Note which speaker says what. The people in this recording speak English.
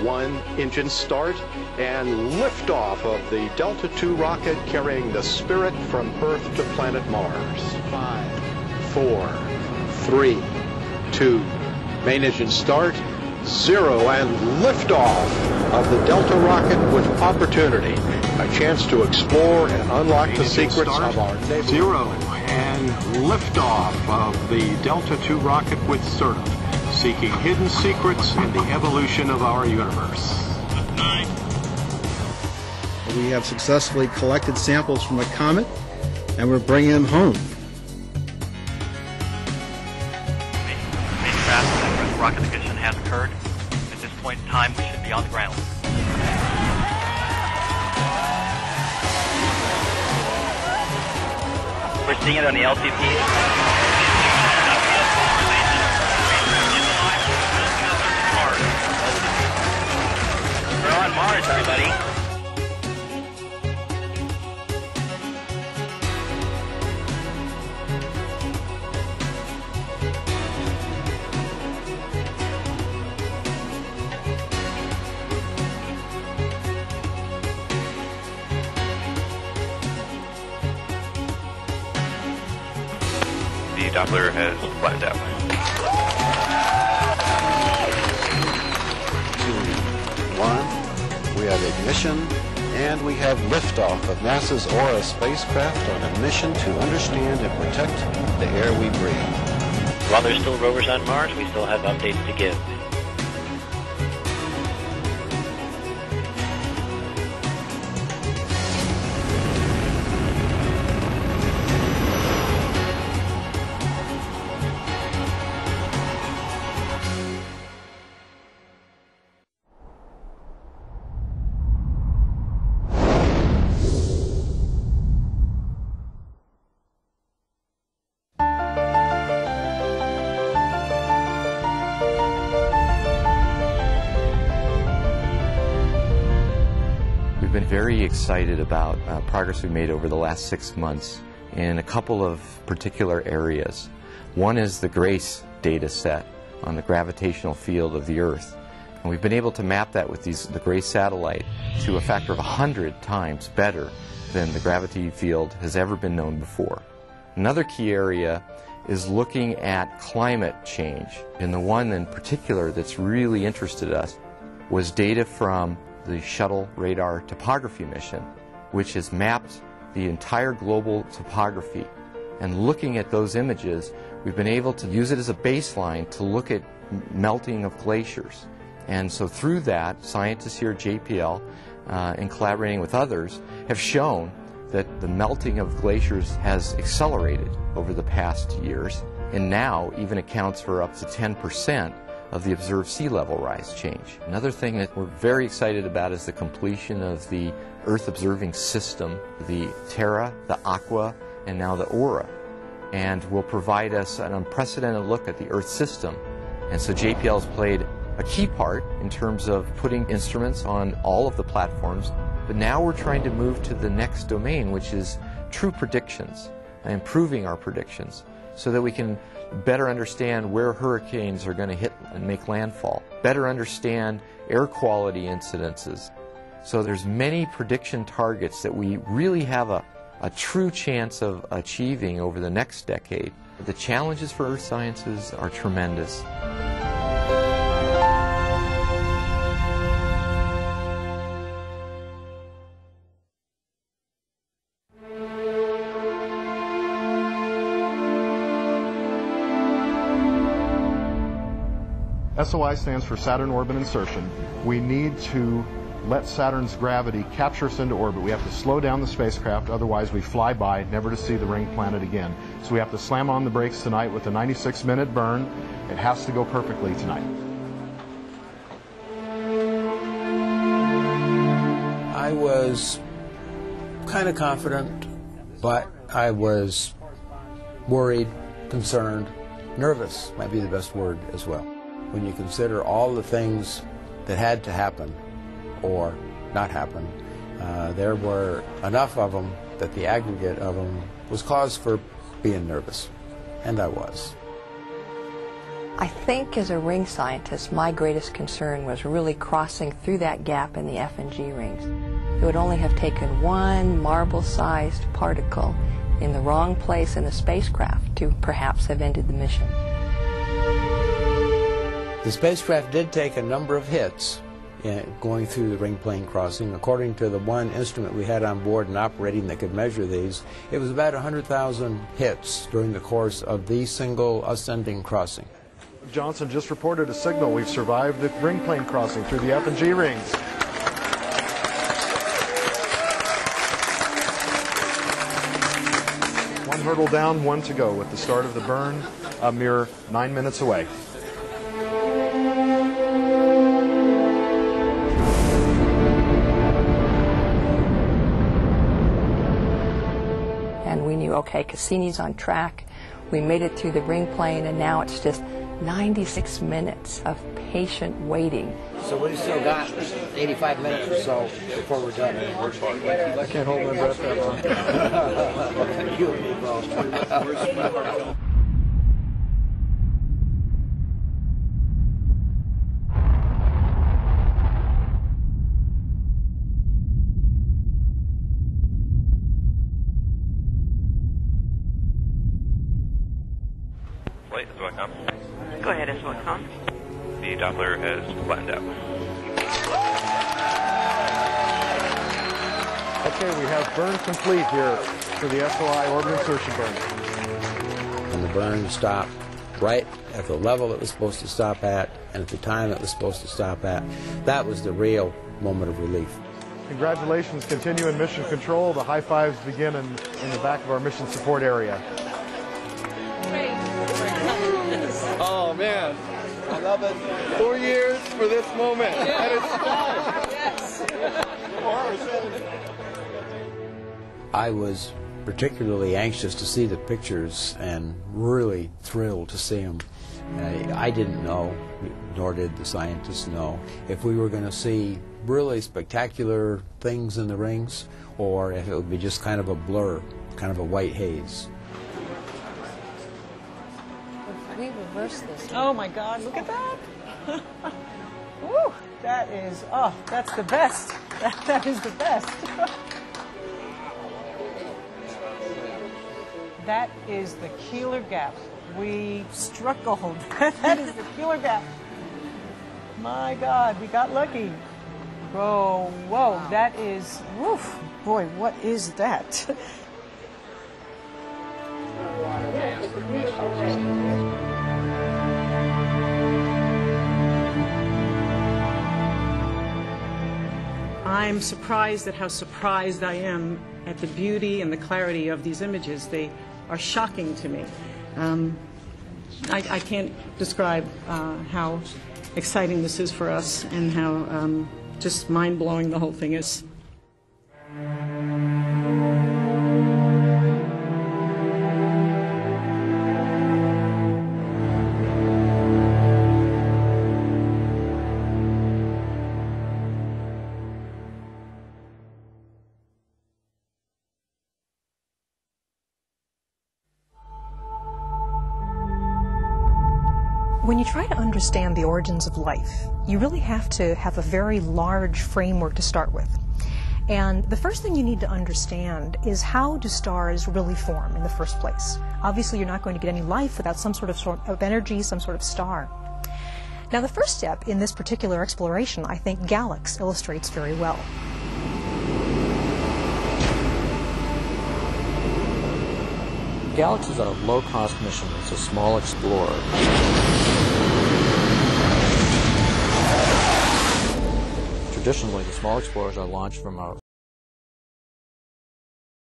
Speaker 1: 1, engine start, and liftoff of the Delta II rocket carrying the Spirit from Earth to planet Mars. 5, 4, 3, 2, main engine start, 0, and liftoff of the Delta rocket with Opportunity. A chance to explore and unlock the secrets of our naval. 0, and liftoff of the Delta II rocket with Serta, seeking hidden secrets in the evolution of our universe.
Speaker 2: 9.
Speaker 3: We have successfully collected samples from a comet, and we're bringing them home.
Speaker 4: Spacecraft rocket ignition has occurred. At this point in time, we should be on the ground. We're seeing it on the LTP. We're on Mars, everybody. The Doppler has flattened out.
Speaker 5: 2, 1. We have ignition, and we have liftoff of NASA's Aura spacecraft on a mission to understand and protect the air we breathe.
Speaker 6: While there's still rovers on Mars, we still have updates to give.
Speaker 7: We've been very excited about progress we've made over the last 6 months in a couple of particular areas. One is the GRACE data set on the gravitational field of the Earth. And we've been able to map that with the GRACE satellite to a factor of 100 times better than the gravity field has ever been known before. Another key area is looking at climate change. And the one in particular that's really interested us was data from the Shuttle Radar Topography mission, which has mapped the entire global topography. And looking at those images, we've been able to use it as a baseline to look at melting of glaciers. And so through that, scientists here at JPL, in collaborating with others, have shown that the melting of glaciers has accelerated over the past years, and now even accounts for up to 10% of the observed sea level rise change. Another thing that we're very excited about is the completion of the Earth observing system, the Terra, the Aqua, and now the Aura, and will provide us an unprecedented look at the Earth system. And so JPL has played a key part in terms of putting instruments on all of the platforms, but now we're trying to move to the next domain, which is true predictions, improving our predictions, so that we can better understand where hurricanes are going to hit and make landfall, better understand air quality incidences. So there's many prediction targets that we really have a true chance of achieving over the next decade. The challenges for earth sciences are tremendous.
Speaker 8: SOI stands for Saturn Orbit Insertion. We need to let Saturn's gravity capture us into orbit. We have to slow down the spacecraft, otherwise we fly by, never to see the ring planet again. So we have to slam on the brakes tonight with a 96-minute burn. It has to go perfectly tonight.
Speaker 9: I was kind of confident, but I was worried, concerned, nervous might be the best word as well. When you consider all the things that had to happen or not happen, there were enough of them that the aggregate of them was cause for being nervous, and I was.
Speaker 2: I think as a ring scientist, my greatest concern was really crossing through that gap in the F and G rings. It would only have taken one marble-sized particle in the wrong place in the spacecraft to perhaps have ended the mission.
Speaker 9: The spacecraft did take a number of hits going through the ring plane crossing. According to the one instrument we had on board and operating that could measure these, it was about 100,000 hits during the course of the single ascending crossing.
Speaker 8: Johnson just reported a signal. We've survived the ring plane crossing through the F and G rings. One hurdle down, one to go with the start of the burn a mere 9 minutes away.
Speaker 2: And we knew, okay, Cassini's on track. We made it through the ring plane, and now it's just 96 minutes of patient waiting.
Speaker 9: So we've still got 85 minutes or so before we're done.
Speaker 8: I can't hold my breath that long.
Speaker 10: Wait, is what comes?
Speaker 11: Go ahead, is what comes.
Speaker 10: The Doppler has flattened out.
Speaker 8: Okay, we have burn complete here for the SOI orbit insertion burn.
Speaker 9: And the burn stopped right at the level it was supposed to stop at and at the time it was supposed to stop at. That was the real moment of relief.
Speaker 8: Congratulations, continue in mission control. The high fives begin in the back of our mission support area.
Speaker 12: Oh man, I love it. 4 years for this moment. And it's fun. Yes.
Speaker 9: I was particularly anxious to see the pictures and really thrilled to see them. I didn't know, nor did the scientists know, if we were going to see really spectacular things in the rings or if it would be just kind of a blur, kind of a white haze.
Speaker 2: We reverse this.
Speaker 11: Oh my God, look at that. Woo, that is, oh, that's the best. That is the best. That is the Keeler gap. We struck gold. That is the Keeler gap. My God, we got lucky. Whoa, whoa, that is, woof. Boy, what is that? I'm surprised at how surprised I am at the beauty and the clarity of these images. They are shocking to me. I can't describe how exciting this is for us and how just mind-blowing the whole thing is.
Speaker 13: When you try to understand the origins of life, you really have to have a very large framework to start with. And the first thing you need to understand is how do stars really form in the first place? Obviously, you're not going to get any life without some sort of energy, some sort of star. Now, the first step in this particular exploration, I think Galax illustrates very well.
Speaker 14: Galax is a low-cost mission. It's a small explorer. Traditionally, the small explorers are launched from a